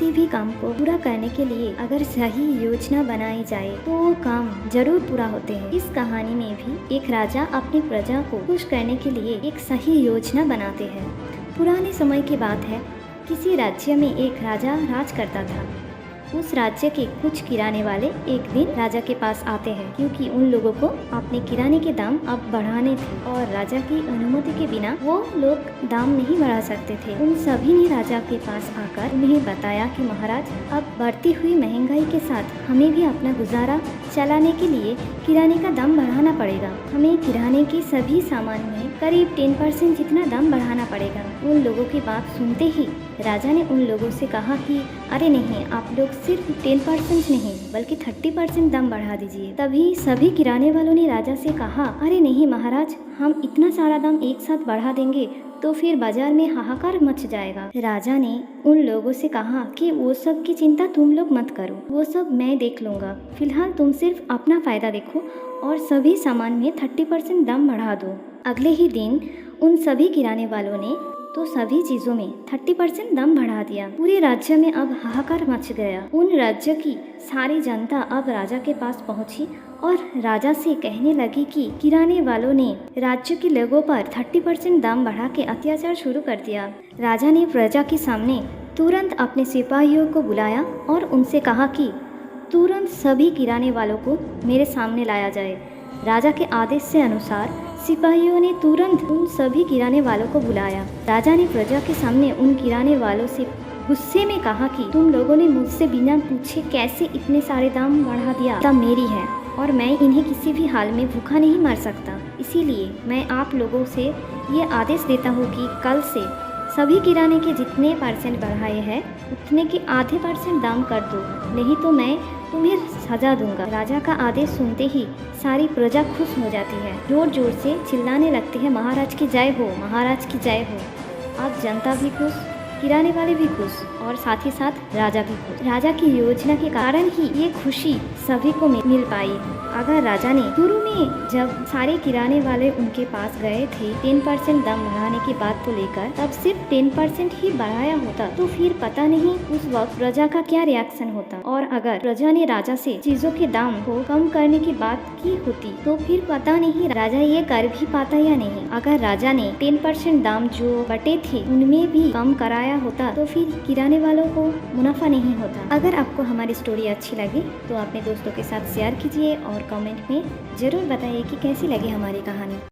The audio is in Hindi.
किसी भी काम को पूरा करने के लिए अगर सही योजना बनाई जाए तो वो काम जरूर पूरा होते हैं। इस कहानी में भी एक राजा अपनी प्रजा को खुश करने के लिए एक सही योजना बनाते हैं। पुराने समय की बात है, किसी राज्य में एक राजा राज करता था। उस राज्य के कुछ किराने वाले एक दिन राजा के पास आते हैं, क्योंकि उन लोगों को अपने किराने के दाम अब बढ़ाने थे और राजा की अनुमति के बिना वो लोग दाम नहीं बढ़ा सकते थे। उन सभी ने राजा के पास आकर उन्हें बताया कि महाराज, अब बढ़ती हुई महंगाई के साथ हमें भी अपना गुजारा चलाने के लिए किराने का दाम बढ़ाना पड़ेगा। हमें किराने के सभी सामान में करीब 10% जितना दाम बढ़ाना पड़ेगा। उन लोगों की बात सुनते ही राजा ने उन लोगों से कहा कि अरे नहीं, आप लोग सिर्फ 10% नहीं बल्कि 30% दाम बढ़ा दीजिए। तभी सभी किराने वालों ने राजा से कहा, अरे नहीं महाराज, हम इतना सारा दाम एक साथ बढ़ा देंगे तो फिर बाजार में हाहाकार मच जाएगा। राजा ने उन लोगों से कहा कि वो सब की चिंता तुम लोग मत करो, वो सब मैं देख लूँगा। फिलहाल तुम सिर्फ अपना फ़ायदा देखो और सभी सामान में 30% दाम बढ़ा दो। अगले ही दिन उन सभी किराने वालों ने तो सभी चीज़ों में 30% दाम बढ़ा दिया। पूरे राज्य में अब हाहाकार मच गया। उन राज्य की सारी जनता अब राजा के पास पहुंची और राजा से कहने लगी कि किराने वालों ने राज्य के लोगों पर 30% दाम बढ़ा के अत्याचार शुरू कर दिया। राजा ने प्रजा के सामने तुरंत अपने सिपाहियों को बुलाया और उनसे कहा कि तुरंत सभी किराने वालों को मेरे सामने लाया जाए। राजा के आदेश से अनुसार सिपाहियों ने तुरंत उन सभी किराने वालों को बुलाया। राजा ने प्रजा के सामने उन किराने वालों से गुस्से में कहा कि तुम लोगों ने मुझसे बिना पूछे कैसे इतने सारे दाम बढ़ा दिया। तब मेरी है और मैं इन्हें किसी भी हाल में भूखा नहीं मर सकता। इसीलिए मैं आप लोगों से ये आदेश देता हूँ कि कल से सभी किराने के जितने % बढ़ाए हैं उतने के आधे % दाम कर दो, नहीं तो मैं तुम्हें सजा दूंगा। राजा का आदेश सुनते ही सारी प्रजा खुश हो जाती है, जोर जोर से चिल्लाने लगते हैं, महाराज की जय हो, महाराज की जय हो। अब जनता भी खुश, किराने वाले भी खुश और साथ ही साथ राजा भी खुश। राजा की योजना के कारण ही ये खुशी सभी को मिल पाई। अगर राजा ने शुरू में जब सारे किराने वाले उनके पास गए थे 10% दाम बढ़ाने की बात को लेकर, तब सिर्फ 10% ही बढ़ाया होता तो फिर पता नहीं उस वक्त प्रजा का क्या रिएक्शन होता। और अगर प्रजा ने राजा से चीजों के दाम को कम करने की बात की होती तो फिर पता नहीं राजा ये कर भी पाता या नहीं। अगर राजा ने 10% दाम जो बटे थे उनमें भी कम कराया होता तो फिर किराने वालों को मुनाफा नहीं होता। अगर आपको हमारी स्टोरी अच्छी लगी तो अपने दोस्तों के साथ शेयर कीजिए और कमेंट में ज़रूर बताइए कि कैसी लगी हमारी कहानी।